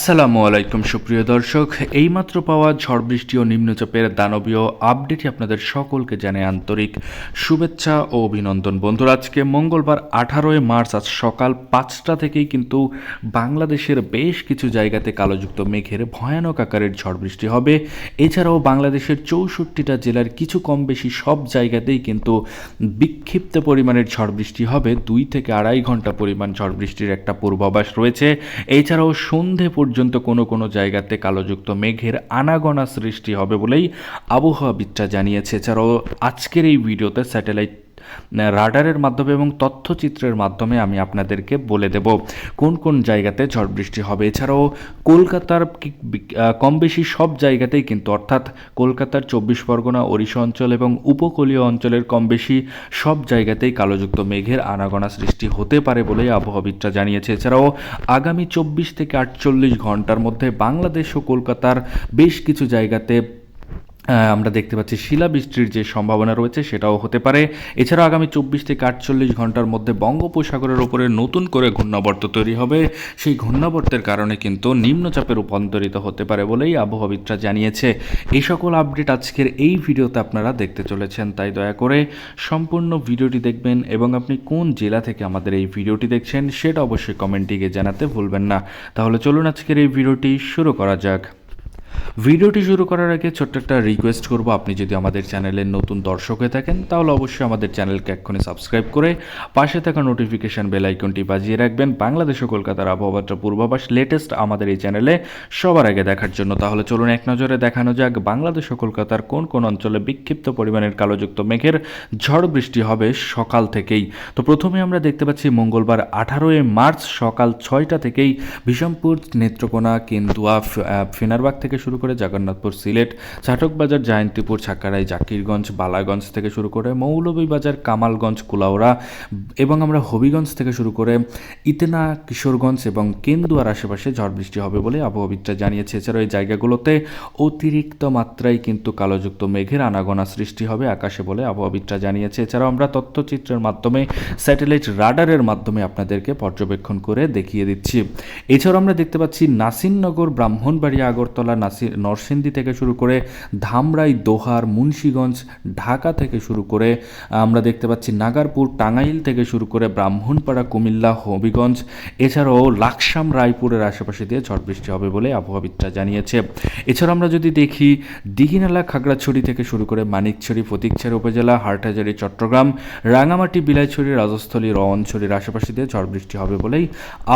আসসালামু আলাইকুম সুপ্রিয় দর্শক, এইমাত্র পাওয়া ঝড় বৃষ্টি ও নিম্নচাপের দানবীয় আপডেটে আপনাদের সকলকে জানাই আন্তরিক শুভেচ্ছা ও অভিনন্দন। বন্ধুরা, আজকে মঙ্গলবার 18 মার্চ আজ সকাল 5টা থেকেই কিন্তু বাংলাদেশের বেশ কিছু জায়গাতে কালোযুক্ত মেঘের ভয়ানক আকারের ঝড় বৃষ্টি হবে। এছাড়াও বাংলাদেশের 64টা জেলার কিছু কম বেশি সব জায়গাতেই কিন্তু বিক্ষিপ্ত পরিমাণের ঝড় বৃষ্টি হবে। 2 থেকে আড়াই ঘন্টা পরিমাণ ঝড় বৃষ্টির একটা পূর্বাভাস রয়েছে। এছাড়াও সন্ধে পর্যন্ত কোনো কোনো জায়গাতে কালোযুক্ত মেঘের আনাগোনা সৃষ্টি হবে বলেই আবহাওয়াবিদরা জানিয়েছে। এছাড়াও আজকের এই ভিডিওতে স্যাটেলাইট রাডারের মাধ্যমে এবং তথ্যচিত্রের মাধ্যমে আমি আপনাদেরকে বলে দেব কোন কোন জায়গাতে ঝড় বৃষ্টি হবে। এছাড়াও কলকাতার কম বেশি সব জায়গাতেই কিন্তু, অর্থাৎ কলকাতার 24 পরগনা, ওড়িশা অঞ্চল এবং উপকূলীয় অঞ্চলের কম বেশি সব জায়গাতেই কালোযুক্ত মেঘের আনাগোনা সৃষ্টি হতে পারে বলেই আবহাওয়াবিদরা জানিয়েছে। এছাড়াও আগামী 24 থেকে 48 ঘন্টার মধ্যে বাংলাদেশ ও কলকাতার বেশ কিছু জায়গাতে আমরা দেখতে পাচ্ছি শিলাবৃষ্টির যে সম্ভাবনা রয়েছে সেটাও হতে পারে। এছাড়াও আগামী 24 থেকে 48 ঘন্টার মধ্যে বঙ্গোপসাগরের ওপরে নতুন করে ঘূর্ণাবর্ত তৈরি হবে। সেই ঘূর্ণাবর্তের কারণে কিন্তু নিম্নচাপে রূপান্তরিত হতে পারে বলেই আবহাওয়াবিদরা জানিয়েছে। এই সকল আপডেট আজকের এই ভিডিওতে আপনারা দেখতে চলেছেন, তাই দয়া করে সম্পূর্ণ ভিডিওটি দেখবেন এবং আপনি কোন জেলা থেকে আমাদের এই ভিডিওটি দেখছেন সেটা অবশ্যই কমেন্টে গিয়ে জানাতে ভুলবেন না। তাহলে চলুন আজকের এই ভিডিওটি শুরু করা যাক। ভিডিওটি শুরু করার আগে ছোট্ট একটা রিকোয়েস্ট করব, আপনি যদি আমাদের চ্যানেলের নতুন দর্শক হয়ে থাকেন তাহলে অবশ্যই আমাদের চ্যানেলকে এক্ষুনি সাবস্ক্রাইব করে পাশে থাকা নোটিফিকেশান বেল আইকনটি বাজিয়ে রাখবেন বাংলাদেশ ও কলকাতার আবহাওয়ার পূর্বাভাস লেটেস্ট আমাদের এই চ্যানেলে সবার আগে দেখার জন্য। তাহলে চলুন এক নজরে দেখানো যাক বাংলাদেশ ও কলকাতার কোন কোন অঞ্চলে বিক্ষিপ্ত পরিমাণের কালোযুক্ত মেঘের ঝড় বৃষ্টি হবে সকাল থেকেই। তো প্রথমে আমরা দেখতে পাচ্ছি মঙ্গলবার 18 মার্চ সকাল 6টা থেকেই বিষমপুর, নেত্রকোনা, কেন্দুয়া, ফেনারবাগ থেকে শুরু করে জগন্নাথপুর, সিলেট, চাটকবাজার, জয়ন্তীপুর, ছাক্কারাই, জাকিরগঞ্জ, বালাগঞ্জ থেকে শুরু করে মৌলভীবাজার, কামালগঞ্জ, কুলাউড়া এবং আমরা হবিগঞ্জ থেকে শুরু করে ইতেনা, কিশোরগঞ্জ এবং কেন্দুয়ার আশেপাশে ঝড় বৃষ্টি হবে বলে আবহাওয়াবিদরা জানিয়েছে। এছাড়াও এই জায়গাগুলোতে অতিরিক্ত মাত্রায় কিন্তু কালোযুক্ত মেঘের আনাগোনা সৃষ্টি হবে আকাশে বলে আবহাওয়াবিদরা জানিয়েছে। এছাড়াও আমরা তথ্যচিত্রের মাধ্যমে স্যাটেলাইট রাডারের মাধ্যমে আপনাদেরকে পর্যবেক্ষণ করে দেখিয়ে দিচ্ছি। এছাড়াও আমরা দেখতে পাচ্ছি নাসিরনগর, ব্রাহ্মণবাড়িয়া, আগরতলা, নরসিংদী থেকে শুরু করে ধামরাই, দোহার, মুন্সীগঞ্জ, ঢাকা থেকে শুরু করে আমরা দেখতে পাচ্ছি নাগারপুর, টাঙ্গাইল থেকে শুরু করে ব্রাহ্মণপাড়া, কুমিল্লা, হবিগঞ্জ, এছাড়াও লাকসাম, রায়পুরের আশেপাশে দিয়ে ঝড় বৃষ্টি হবে বলে আবহাওয়াবিদরা জানিয়েছে। এছাড়াও আমরা যদি দেখি দীঘিনালা, খাগড়াছড়ি থেকে শুরু করে মানিকছড়ি, ফটিকছড়ি উপজেলা, হাটহাজারী, চট্টগ্রাম, রাঙামাটি, বিলাইছড়ি, রাজস্থলী, রওয়ানছড়ির আশেপাশে দিয়ে ঝড় বৃষ্টি হবে বলেই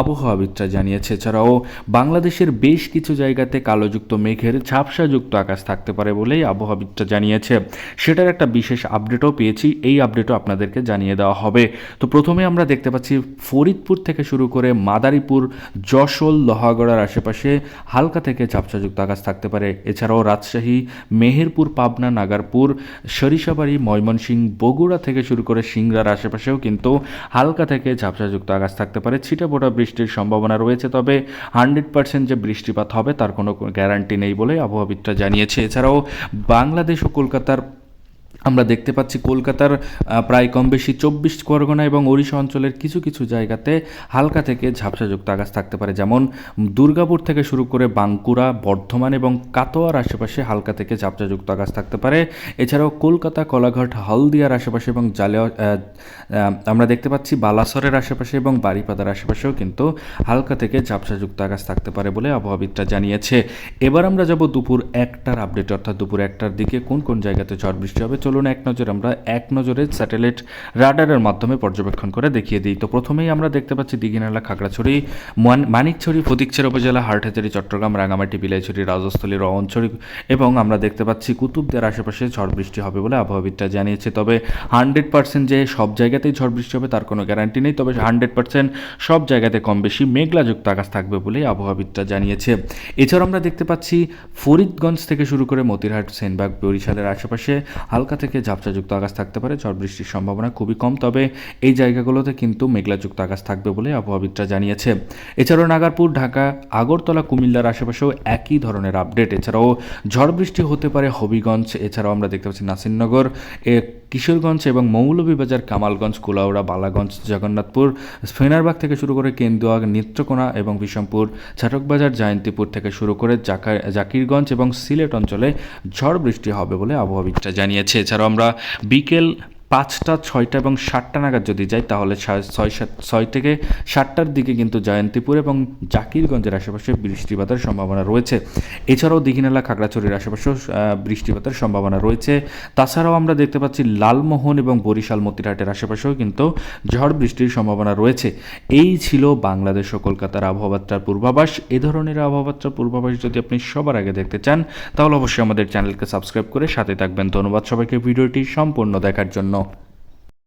আবহাওয়াবিদরা জানিয়েছে। এছাড়াও বাংলাদেশের বেশ কিছু জায়গাতে কালোযুক্ত মেঘের ঝাপসাযুক্ত আকাশ থাকতে পারে বলেই আবহাওয়াবিদরা জানিয়েছে। সেটার একটা বিশেষ আপডেটও পেয়েছি, এই আপডেটও আপনাদেরকে জানিয়ে দেওয়া হবে। তো প্রথমে আমরা দেখতে পাচ্ছি ফরিদপুর থেকে শুরু করে মাদারীপুর, যশোর, লোহাগড়ার আশেপাশে হালকা থেকে ঝাপসাযুক্ত আকাশ থাকতে পারে। এছাড়াও রাজশাহী, মেহেরপুর, পাবনা, নাগারপুর, সরিষাবাড়ি, ময়মনসিংহ, বগুড়া থেকে শুরু করে সিংড়ার আশেপাশেও কিন্তু হালকা থেকে ঝাপসাযুক্ত আকাশ থাকতে পারে। ছিটেফোঁটা বৃষ্টির সম্ভাবনা রয়েছে, তবে 100% যে বৃষ্টিপাত হবে তার কোনো গ্যারান্টি নেই বলে আবহাওয়াবিদরা জানিয়েছে। এছাড়াও বাংলাদেশ ও কলকাতার আমরা দেখতে পাচ্ছি কলকাতার প্রায় কম বেশি 24 পরগনা এবং ওড়িশা অঞ্চলের কিছু কিছু জায়গাতে হালকা থেকে ঝাপসাযুক্ত আকাশ থাকতে পারে, যেমন দুর্গাপুর থেকে শুরু করে বাঁকুড়া, বর্ধমান এবং কাটোয়ার আশেপাশে হালকা থেকে ঝাপসাযুক্ত আকাশ থাকতে পারে। এছাড়াও কলকাতা, কোলাঘাট, হলদিয়ার আশেপাশে এবং আমরা দেখতে পাচ্ছি বালাসরের আশেপাশে এবং বারিপাদার আশেপাশেও কিন্তু হালকা থেকে ঝাপসাযুক্ত আকাশ থাকতে পারে বলে আবহাওয়াবিদরা জানিয়েছে। এবার আমরা যাব দুপুর 1টার আপডেট, অর্থাৎ দুপুর 1টার দিকে কোন কোন জায়গাতে ঝড় বৃষ্টি হবে। চলুন আমরা এক নজরে স্যাটেলাইট রাডারের মাধ্যমে পর্যবেক্ষণ করে দেখিয়ে দিই। তো প্রথমেই আমরা দেখতে পাচ্ছি দীঘিনালা, খাগড়াছড়ি, মানিকছড়ি, ফটিকছড়ি উপজেলা, হাটহাজারী, চট্টগ্রাম, রাঙামাটি, বিলাইছড়ি, রাজস্থলী, রওয়ানছড়ি এবং আমরা দেখতে পাচ্ছি কুতুবদিয়ার আশেপাশে ঝড় বৃষ্টি হবে বলে আবহাওয়াবিদরা জানিয়েছে। তবে 100% যে সব জায়গাতেই ঝড় বৃষ্টি হবে তার কোনো গ্যারান্টি নেই, তবে 100% সব জায়গাতে কম বেশি মেঘলাযুক্ত আকাশ থাকবে বলেই আবহাওয়াবিদরা জানিয়েছে। এছাড়াও আমরা দেখতে পাচ্ছি ফরিদগঞ্জ থেকে শুরু করে মতিরহাট, সেনবাগ, বরিশালের আশেপাশে হালকা থেকে ঝাপসাযুক্ত আকাশ থাকতে পারে। ঝড় বৃষ্টির সম্ভাবনা খুবই কম, তবে এই জায়গাগুলোতে কিন্তু মেঘলাযুক্ত আকাশ থাকবে বলে আবহাওয়াবিদরা জানিয়েছে। এছাড়াও নাগারপুর, ঢাকা, আগরতলা, কুমিল্লার আশেপাশেও একই ধরনের আপডেট। এছাড়াও ঝড় বৃষ্টি হতে পারে হবিগঞ্জ, এছাড়াও আমরা দেখতে পাচ্ছি নাসিরনগর, কিশোরগঞ্জ এবং মৌলভীবাজার, কামালগঞ্জ, কুলাউড়া, বালাগঞ্জ, জগন্নাথপুর, ফেনারবাগ থেকে শুরু করে কেন্দুয়া, নেত্রকোনা এবং বিষমপুর, ছাটকবাজার, জয়ন্তীপুর থেকে শুরু করে জাকিরগঞ্জ এবং সিলেট অঞ্চলে ঝড় বৃষ্টি হবে বলে আবহাওয়াবিদরা জানিয়েছে। এছাড়াও আমরা বিকেল 5টা, 6টা এবং 7টা নাগাদ যদি যাই তাহলে 6 থেকে 7টার দিকে কিন্তু জয়ন্তীপুর এবং জাকিরগঞ্জের আশেপাশে বৃষ্টিপাতের সম্ভাবনা রয়েছে। এছাড়াও দীঘিনালা, খাগড়াছড়ির আশেপাশেও বৃষ্টিপাতের সম্ভাবনা রয়েছে। তাছাড়াও আমরা দেখতে পাচ্ছি লালমোহন এবং বরিশাল, মতিরহাটের আশেপাশেও কিন্তু ঝড় বৃষ্টির সম্ভাবনা রয়েছে। এই ছিল বাংলাদেশ ও কলকাতার আবহাওয়ার পূর্বাভাস। এ ধরনের আবহাওয়ার পূর্বাভাস যদি আপনি সবার আগে দেখতে চান তাহলে অবশ্যই আমাদের চ্যানেলকে সাবস্ক্রাইব করে সাথে থাকবেন। ধন্যবাদ সবাইকে ভিডিওটি সম্পূর্ণ দেখার জন্য।